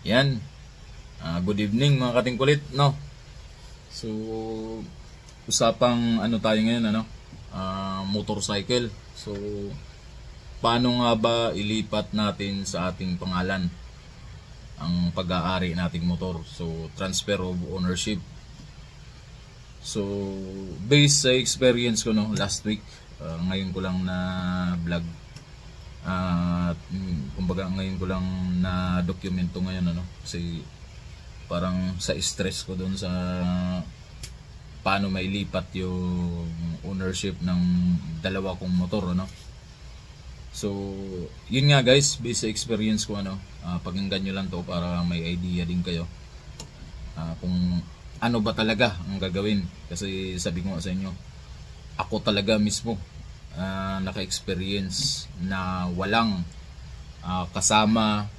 Yan. Good evening mga kating kulit, no? So, usapang ano tayo ngayon, ano? Motorcycle. So, paano nga ba ilipat natin sa ating pangalan ang pag-aari nating motor? So, transfer of ownership. So, based sa experience ko, no, last week, ngayon ko lang na vlog. Kumbaga ngayon ko lang na dokumento ngayon, ano, kasi parang sa stress ko doon sa paano mailipat yung ownership ng dalawa kong motor, ano. So yun nga guys, based sa experience ko, ano, pakinggan nyo lang to para may idea din kayo kung ano ba talaga ang gagawin. Kasi sabi ko nga sa inyo, ako talaga mismo naka-experience na walang kasama,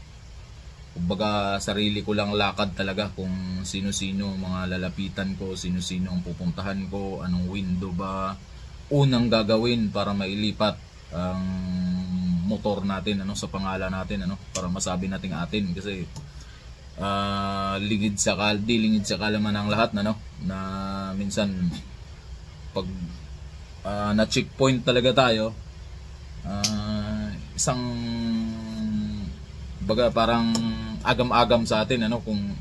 kumbaga sarili ko lang lakad talaga kung sino-sino mga lalapitan ko, sino-sino ang pupuntahan ko, anong window ba unang gagawin para mailipat ang motor natin, ano, sa pangalan natin, ano, para masabi nating atin. Kasi lingid sa kalaman ng lahat, na, no, na minsan pag na checkpoint talaga tayo, isang baga parang agam-agam sa atin, ano, kung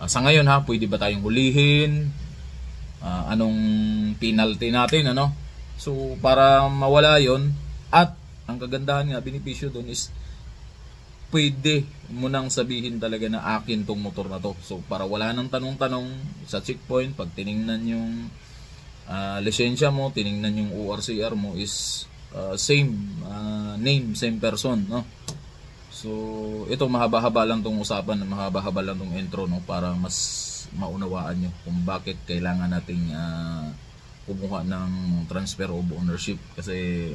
sa ngayon pwede ba tayong hulihin, anong penalty natin, ano. So para mawala yon, at ang kagandahan nga, benepisyo doon is pwede mo nang sabihin talaga na akin tong motor na to. So para wala nang tanong-tanong sa checkpoint, pag tiningnan yung lisensya mo, tiningnan yung ORCR mo, is same name, same person, no. So ito, mahaba-haba lang tong usapan, mahaba-haba lang tong intro, no, para mas maunawaan nyo kung bakit kailangan nating kumuha ng transfer of ownership. Kasi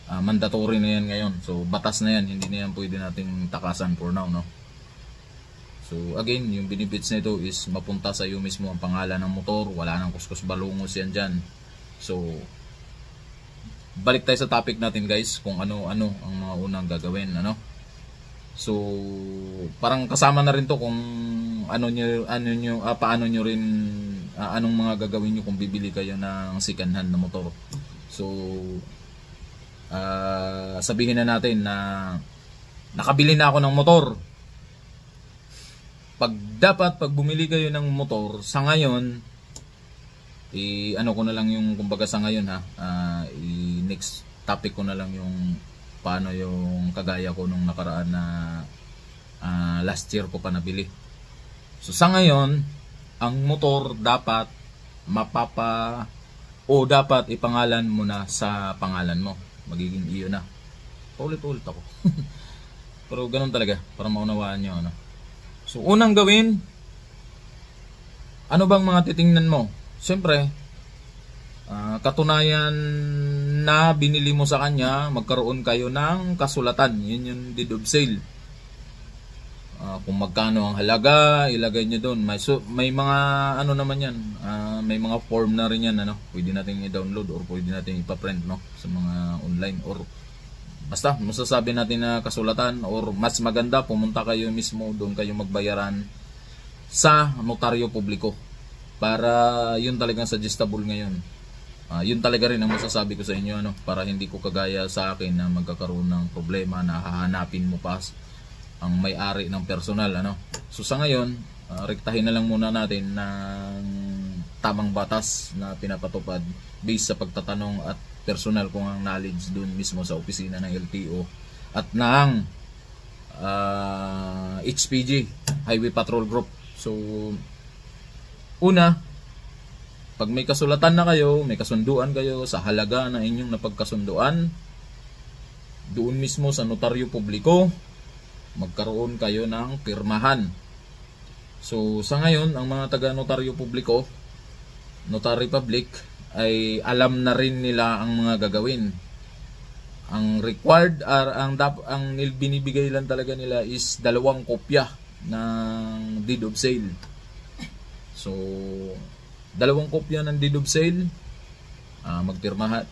mandatory na yan ngayon. So batas na yan, hindi na yan pwede nating takasan for now, no. So again, yung benefits nito is mapunta sa iyo mismo ang pangalan ng motor, wala nang kuskus balungos yan dyan. So balik tayo sa topic natin guys, kung ano-ano ang mga unang gagawin, ano. So parang kasama na rin to kung paano nyo rin anong mga gagawin nyo kung bibili kayo ng second hand na motor. So sabihin na natin na nakabili na ako ng motor. Pag bumili kayo ng motor sa ngayon, ano ko na lang yung, kumbaga sa ngayon next topic ko na lang yung paano yung kagaya ko nung nakaraan na last year ko pa nabili. So sa ngayon, ang motor dapat dapat ipangalan mo na sa pangalan mo. Magiging iyo na. Paulit-ulit ako. Pero ganun talaga, para maunawaan nyo, ano. So unang gawin, ano bang mga titingnan mo? Siyempre, katunayan na binili mo sa kanya, magkaroon kayo ng kasulatan. Yun yung deed of sale. Kung magkano ang halaga, ilagay nyo doon. May mga ano naman yan, may mga form na rin yan, ano. Pwede natin i-download or pwede natin ipa-print, no, sa mga online, or basta masasabi natin na kasulatan, or mas maganda pumunta kayo mismo, doon kayo magbayaran sa notaryo publiko, para yun talagang suggestible ngayon. Yun talaga rin ang masasabi ko sa inyo, ano, para hindi ko kagaya sa akin na magkakaroon ng problema na hahanapin mo pa ang may-ari ng personal, ano. So sa ngayon, rektahin na lang muna natin ng tamang batas na pinapatupad based sa pagtatanong at personal kung ang knowledge dun mismo sa opisina ng LTO at ng HPG, Highway Patrol Group. So una, pag may kasulatan na kayo, may kasunduan kayo sa halaga na inyong napagkasunduan, doon mismo sa notaryo publiko, magkaroon kayo ng pirmahan. So sa ngayon, ang mga taga notaryo publiko, notary public, ay alam na rin nila ang mga gagawin. Ang required, ang binibigay lang talaga nila is 2 kopya ng deed of sale. So 2 kopya ng deed of sale,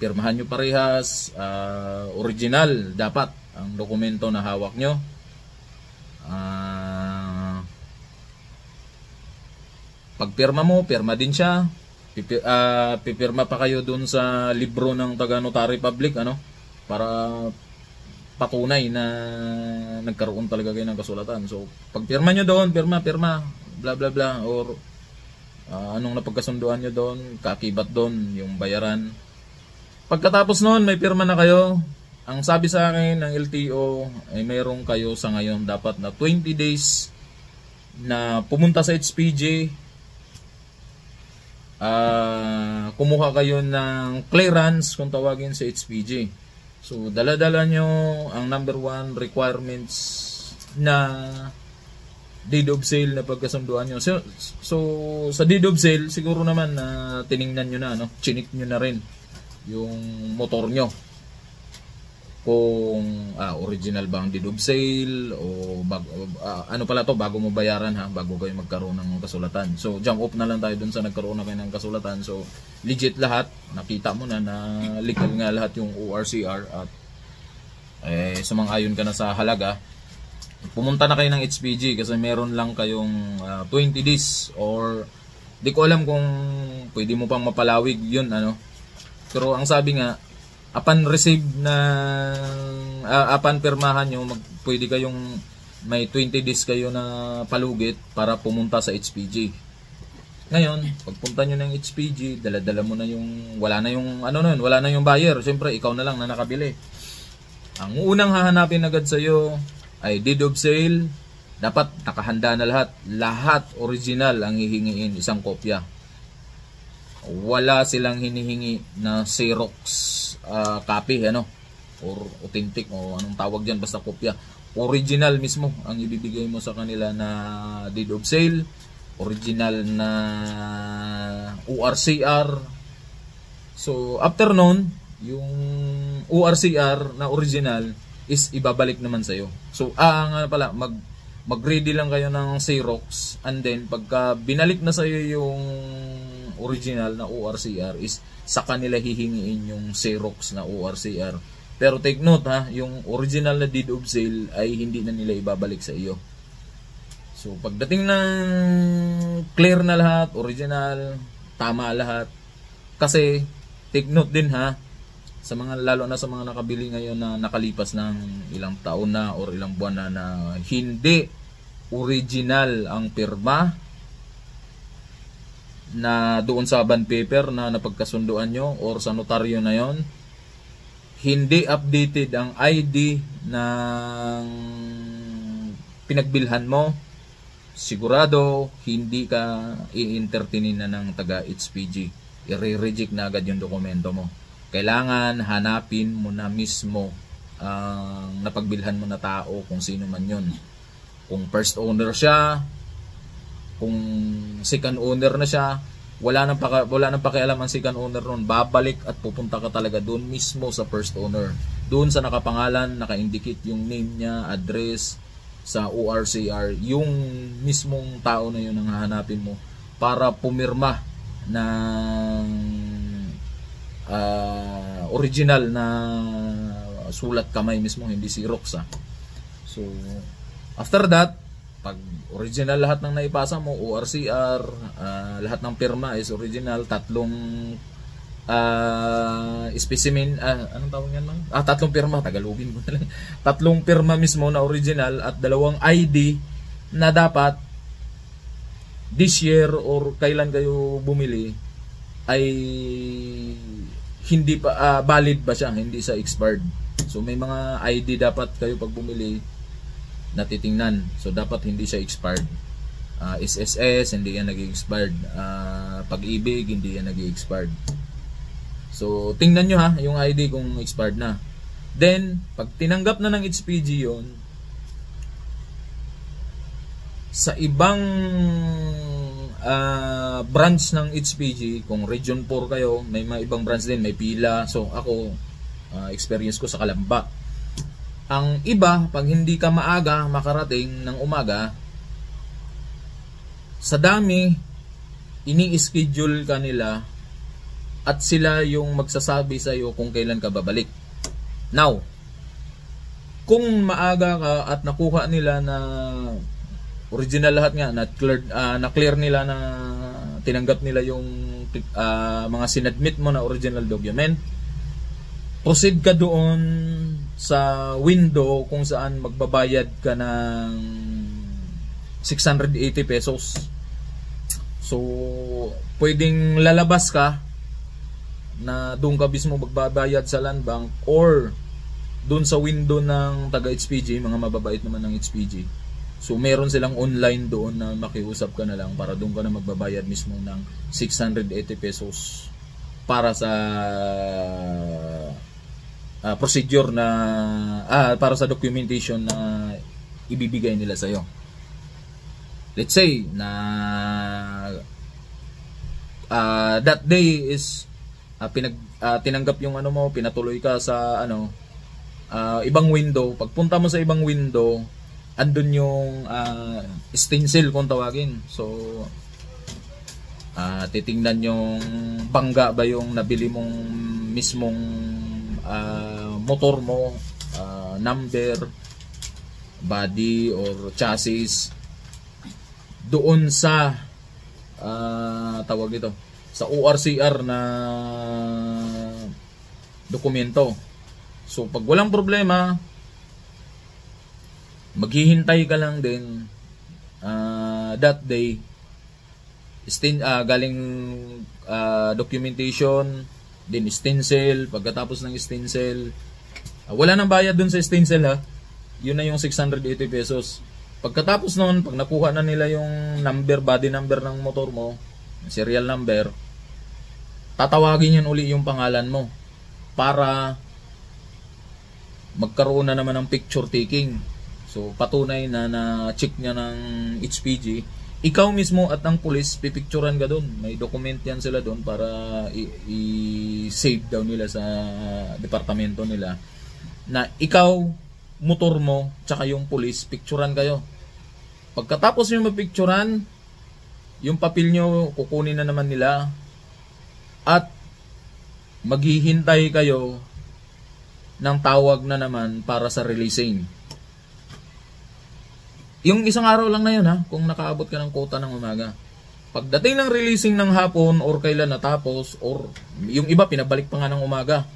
pirmahan nyo parehas, original dapat ang dokumento na hawak nyo. Pag pirma mo, pirma din siya. Pipirma pa kayo dun sa libro ng taga Notary Public, ano, para patunay na nagkaroon talaga kayo ng kasulatan. So, pag pirma nyo doon, pirma, bla bla bla, or anong napagkasunduan nyo doon, kakibat doon, yung bayaran. Pagkatapos noon, may pirma na kayo. Ang sabi sa akin ng LTO ay mayroon kayo sa ngayon dapat na 20 days na pumunta sa HPG, kumuha kayo ng clearance kung tawagin sa HPG. So dala-dala nyo ang number 1 requirements na deed of sale na pagkasunduan nyo. So sa deed of sale siguro naman na tiningnan nyo na, no? Chinik nyo na rin yung motor nyo kung original ba ang deed of sale o ano pala to, bago mo bayaran ha, bago kayo magkaroon ng kasulatan. So jump off na lang tayo dun sa nagkaroon na kayo ng kasulatan. So legit lahat, nakita mo na legal nga lahat yung ORCR at sumang-ayon ka na sa halaga. Pumunta na kayo ng HPG kasi meron lang kayong 20 days, or di ko alam kung pwede mo pang mapalawig yun, ano. Pero ang sabi nga, upon receive na upon pirmahan nyo, pwede kayong may 20 days kayo na palugit para pumunta sa HPG. Ngayon, pagpunta nyo ng HPG, dala-dala mo na yung wala na yung buyer. Siyempre, ikaw na lang na nakabili. Ang unang hahanapin agad sa iyo ay deed of sale. Dapat nakahanda na lahat. Lahat original ang hihingiin, isang kopya. Wala silang hinihingi na Xerox copy, ano, or authentic, o anong tawag dyan, basta kopya. Original mismo ang ibibigay mo sa kanila na deed of sale, original na ORCR. So after nun, yung ORCR na original is ibabalik naman sa'yo. So nga pala, mag-ready lang kayo ng Xerox, and then pagka binalik na sa'yo yung original na ORCR is sa kanila hihingiin yung Xerox na ORCR. Pero take note ha, yung original na deed of sale ay hindi na nila ibabalik sa iyo. So pagdating ng clear na lahat, original, tama lahat. Kasi take note din ha, sa mga, lalo na sa mga nakabili ngayon na nakalipas ng ilang taon na or ilang buwan na hindi original ang pirma na doon sa bond paper na napagkasunduan nyo or sa notaryo na yon, hindi updated ang ID ng pinagbilhan mo, sigurado hindi ka i-entertainin na ng taga HPG. I-reject na agad yung dokumento mo. Kailangan hanapin mo na mismo ang napagbilhan mo na tao, kung sino man yun. Kung first owner siya, kung second owner na siya, wala nang pakialam ang second owner nun. Babalik at pupunta ka talaga doon mismo sa first owner. Doon sa nakapangalan, naka-indicate yung name niya, address, sa ORCR, yung mismong tao na yun ang hahanapin mo para pumirma ng original na sulat kamay mismo, hindi Xerox ha. So after that, pag original lahat ng naipasa mo, ORCR, lahat ng pirma is original, tatlong specimen, anong tawag yan man? Tatlong pirma, tagalogin mo na lang. Tatlong pirma mismo na original at dalawang ID na dapat this year or kailan kayo bumili ay hindi pa valid ba siya, hindi sa expired. So may mga ID dapat kayo pag bumili natitingnan. So dapat hindi siya expired. SSS hindi yan nag-expired. Pag-ibig hindi yan nag-expired. So tingnan nyo ha yung ID kung expired na. Then pag tinanggap na ng HPG yon, sa ibang branch ng HPG, kung Region 4 kayo, may mga ibang branch din, may pila. So ako, experience ko sa Kalamba. Ang iba, pag hindi ka maaga makarating ng umaga, sa dami, ini-schedule ka nila at sila yung magsasabi sa iyo kung kailan ka babalik. Now, kung maaga ka at nakuha nila na original lahat nga, na clear nila na tinanggap nila yung mga sinadmit mo na original document, proceed ka doon sa window kung saan magbabayad ka ng 680 pesos. So, pwedeng lalabas ka na doon ka mismo magbabayad sa land bank or doon sa window ng taga HPG, mga mababait naman ng HPG. So, meron silang online doon na makiusap ka na lang para doon ka na magbabayad mismo ng 680 pesos para sa procedure na para sa documentation na ibibigay nila sa iyo. Let's say na that day is tinanggap yung ano mo, pinatuloy ka sa ibang window. Pagpunta mo sa ibang window, andun yung stencil kung tawagin. So titingnan yung bangga ba yung nabili mong mismong motor mo, number, body or chassis doon sa tawag ito sa ORCR na dokumento. So pag walang problema, maghihintay ka lang din that day galing documentation, din stencil. Pagkatapos ng stencil, wala nang bayad dun sa stencil ha. Yun na yung 680 pesos. Pagkatapos nun, pag nakuha na nila yung number, body number ng motor mo, serial number, tatawagin yun uli yung pangalan mo para magkaroon na naman ng picture taking. So patunay na na-check niya ng HPG. Ikaw mismo at ang pulis, pipicturan ka doon. May document yan sila doon para i-save daw nila sa departamento nila na ikaw, motor mo, tsaka yung pulis, picturan kayo. Pagkatapos nyo mapicturan, yung papel nyo kukunin na naman nila at maghihintay kayo ng tawag na naman para sa releasing. Yung isang araw lang na yun ha, kung nakaabot ka ng quota ng umaga. Pagdating ng releasing ng hapon or kailan natapos, or yung iba pinabalik pa nga ng umaga.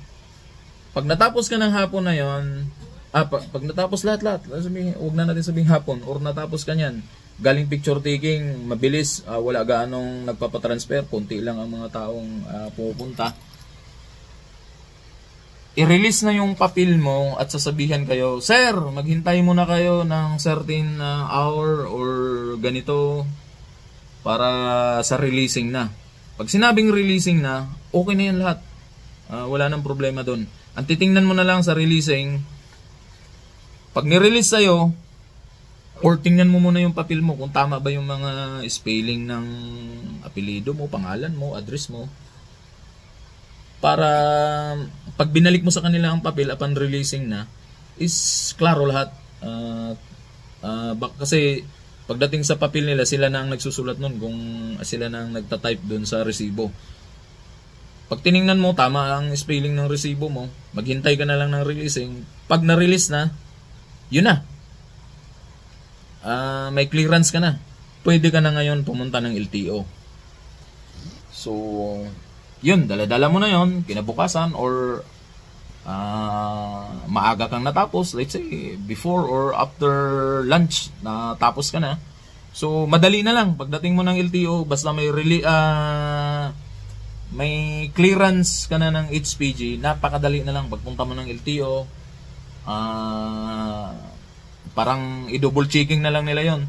Pag natapos ka ng hapon na yun, pag natapos lahat, huwag na natin sabing hapon, or natapos ka nyan, galing picture taking, mabilis, wala gaanong nagpapatransfer, konti lang ang mga taong pupunta. I-release na yung papel mo at sasabihan kayo, sir, maghintay muna kayo ng certain hour or ganito para sa releasing na. Pag sinabing releasing na, okay na yan lahat. Wala nang problema doon. Ang titingnan mo na lang sa releasing, pag nirelease sa'yo, or tingnan mo muna yung papel mo kung tama ba yung mga spelling ng apelido mo, pangalan mo, address mo. Para pag binalik mo sa kanila ang papel upon releasing na, is klaro lahat. Kasi pagdating sa papel nila, sila na ang nagsusulat nun kung sila na ang nagtatype dun sa resibo. Pag tiningnan mo, tama ang spelling ng resibo mo, maghintay ka na lang ng releasing. Pag na-release na, yun na. May clearance ka na. Pwede ka na ngayon pumunta ng LTO. So, yun, dala-dala mo na yun, kinabukasan, or maaga kang natapos, let's say, before or after lunch, natapos ka na. So, madali na lang, pagdating mo ng LTO, basta may clearance ka na ng HPG, napakadali na lang, pagpunta mo ng LTO, parang i-double checking na lang nila yon.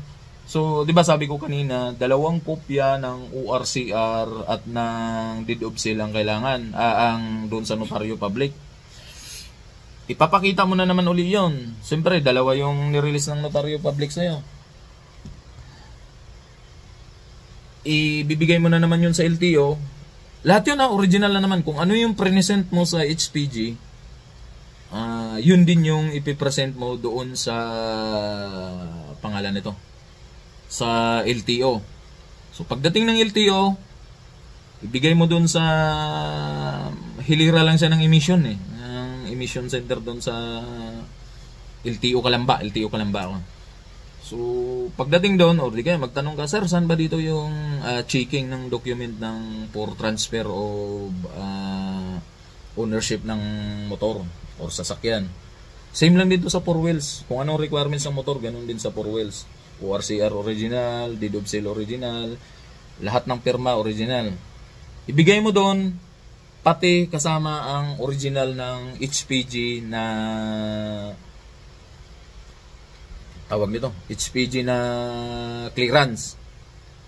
So, di ba sabi ko kanina, 2 kopya ng ORCR at ng deed of sale ang kailangan, ang doon sa notaryo public. Ipapakita mo na naman uli yon. Siyempre, 2 yung nirelease ng notaryo public sa'yo. Ibibigay mo na naman yun sa LTO. Lahat yun original na naman. Kung ano yung present mo sa HPG, yun din yung ipipresent mo doon sa pangalan nito, sa LTO. So pagdating ng LTO, ibigay mo doon sa hilira lang siya ng emission ng emission center doon sa LTO Kalamba ako. So, pagdating doon, or di kaya magtanong ka, sir, saan ba dito yung checking ng document ng for transfer of ownership ng motor or sasakyan? Same lang dito sa 4 wheels. Kung anong requirements ng motor, ganun din sa 4 wheels. ORCR original, deed of sale original, lahat ng pirma original. Ibigay mo doon, pati kasama ang original ng HPG na tawag nito, HPG na clearance.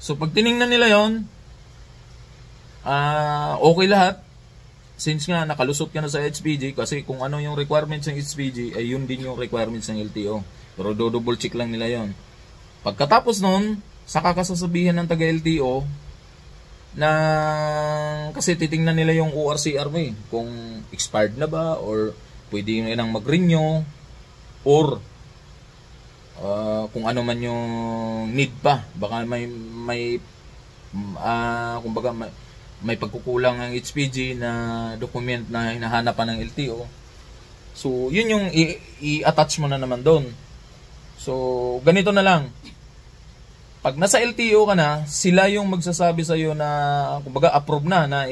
So pag tiningnan nila yon, okay lahat. Since nga nakalusot ka na sa HPG, kasi kung ano yung requirements ng HPG ay yun din yung requirements ng LTO. Pero double check lang nila yon. Pagkatapos nun, saka kasasabihan ng taga LTO na kasi titingnan nila yung ORCR mo kung expired na ba or pwede nang mag-renew or kung ano man yung need pa. Baka kumbaga may pagkukulang ang HPG na document na hinahanap pa ng LTO. So, yun yung i-attach mo na naman doon. So, ganito na lang. Pag nasa LTO ka na, sila yung magsasabi sa iyo na kumbaga approve na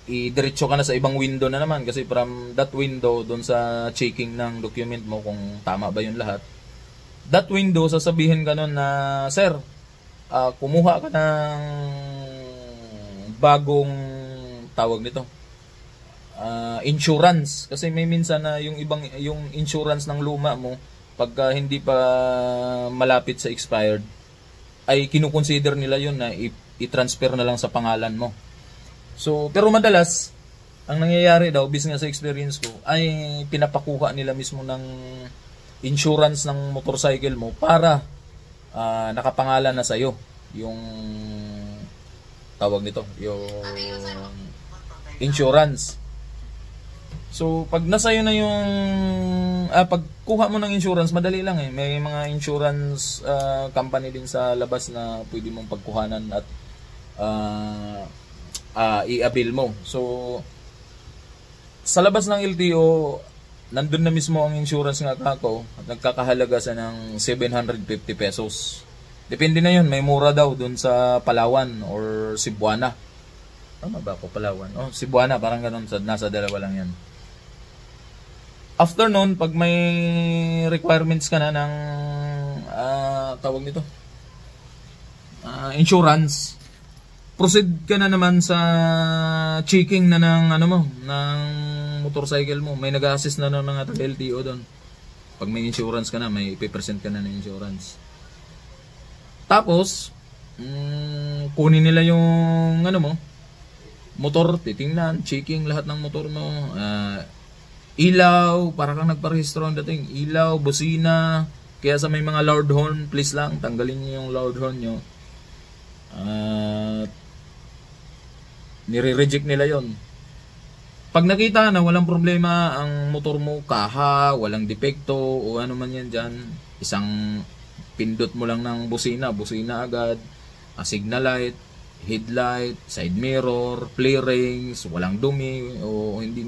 i-diretso ka na sa ibang window na naman, kasi from that window doon sa checking ng document mo kung tama ba yun lahat, that window sasabihin ka nun na, sir, kumuha ka ng bagong tawag nito, insurance, kasi may minsan na yung insurance ng luma mo pagka hindi pa malapit sa expired ay kinukonsider nila yun na i-transfer na lang sa pangalan mo. So, pero madalas, ang nangyayari daw, bis nga sa experience ko, ay pinapakuha nila mismo ng insurance ng motorcycle mo para nakapangalan na sa'yo yung tawag nito, yung insurance. So, pag nasa na yung pagkuha mo ng insurance, madali lang May mga insurance company din sa labas na pwede mong pagkuhanan at i-avail mo. So, sa labas ng LTO, nandun na mismo ang insurance nga kako at nagkakahalaga sa ng 750 pesos. Depende na yun, may mura daw dun sa Palawan or Cebuana. Tama ba ako, Palawan? Cebuana, parang ganun, nasa dalawa lang yan. After nun, pag may requirements ka na ng tawag nito, insurance, proceed ka na naman sa checking na ng ng motorcycle mo. May nag-assist na ng mga taga-LTO doon. Pag may insurance ka na, may ipipresent ka na ng insurance. Tapos, kunin nila yung motor, titingnan, checking lahat ng motor mo. Ilaw, para kang nagparehistro ang dating. Ilaw, busina. Kaya sa may mga loud horn, please lang, tanggalin niyo yung loud horn nyo. Nire-reject nila yon. Pag nakita na walang problema ang motor mo, kaha, walang depekto o ano man yan dyan, isang pindot mo lang ng busina agad, signal light, headlight, side mirror, flare rings, walang dumi o hindi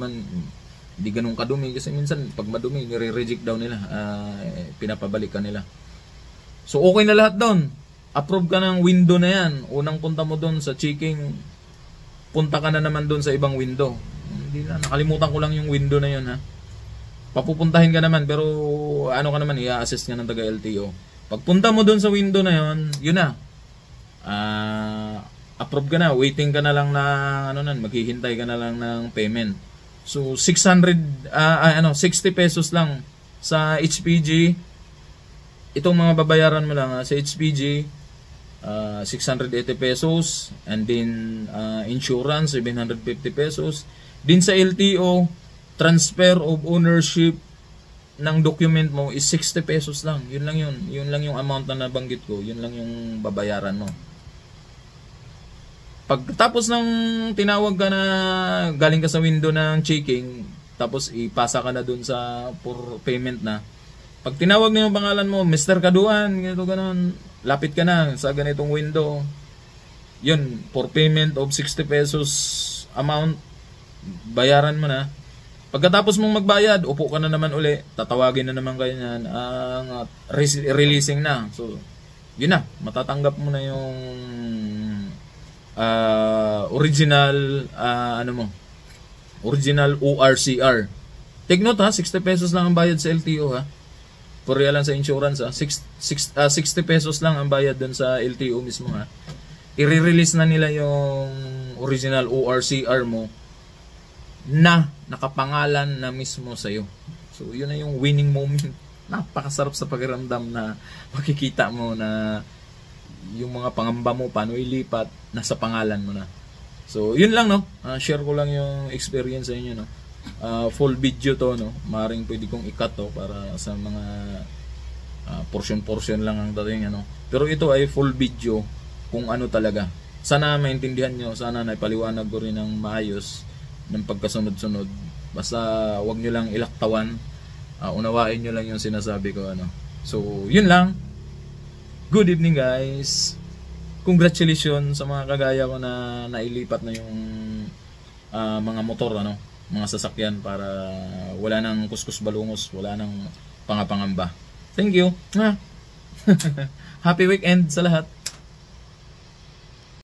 ganun kadumi, kasi minsan pag madumi nire-reject daw nila, pinapabalik ka nila. So okay na lahat doon, approve ka ng window na yan. Unang punta mo doon sa checking, punta ka na naman doon sa ibang window. Hindi na, nakalimutan ko lang yung window na yun papupuntahin ka naman, pero ka naman, i-assist nga ng taga LTO. Pagpunta mo doon sa window na yun, yun na, approve ka na, waiting ka na lang na maghihintay ka na lang ng payment. So 60 pesos lang sa HPG. Itong mga babayaran mo lang sa HPG, 680 pesos, and then insurance 750 pesos. Din sa LTO, transfer of ownership ng document mo is 60 pesos lang. Yun lang yung amount na nabanggit ko. Yun lang yung babayaran mo. Pagtapos ng tinawag ka na, galing ka sa window ng checking, tapos ipasa ka na dun sa for payment na. Pag tinawag na yung pangalan mo, Mr. Kaduan, ganito ganon, lapit ka na sa ganitong window. Yun, for payment of 60 pesos amount, bayaran mo na. Pagkatapos mong magbayad, upo ka na naman uli, tatawagin na naman kayo niyan, ang releasing na. So, yun na, matatanggap mo na yung original original ORCR. Take note ha, 60 pesos lang ang bayad sa LTO ha. Purya lang sa insurance ha. 60 pesos lang ang bayad dun sa LTO mismo ha. I-release na nila yung original ORCR mo na nakapangalan na mismo sa'yo. So, yun na yung winning moment. Napakasarap sa pakiramdam na makikita mo na yung mga pangamba mo, paano ilipat, nasa pangalan mo na. So, yun lang, no? Share ko lang yung experience sa inyo, no? Full video to, no? Maring pwede kong i-cut to para sa mga portion-portion lang ang dating, ano? Pero ito ay full video kung ano talaga. Sana maintindihan nyo, sana naipaliwanag ko rin ng maayos ng pagkasunod-sunod. Basta wag nyo lang ilaktawan, unawain nyo lang yung sinasabi ko, ano. So, yun lang. Good evening guys. Congratulations sa mga kagaya ko na nailipat na yung mga motor, ano, mga sasakyan para wala nang kuskus balungos, wala nang pangapangamba. Thank you. Happy weekend sa lahat.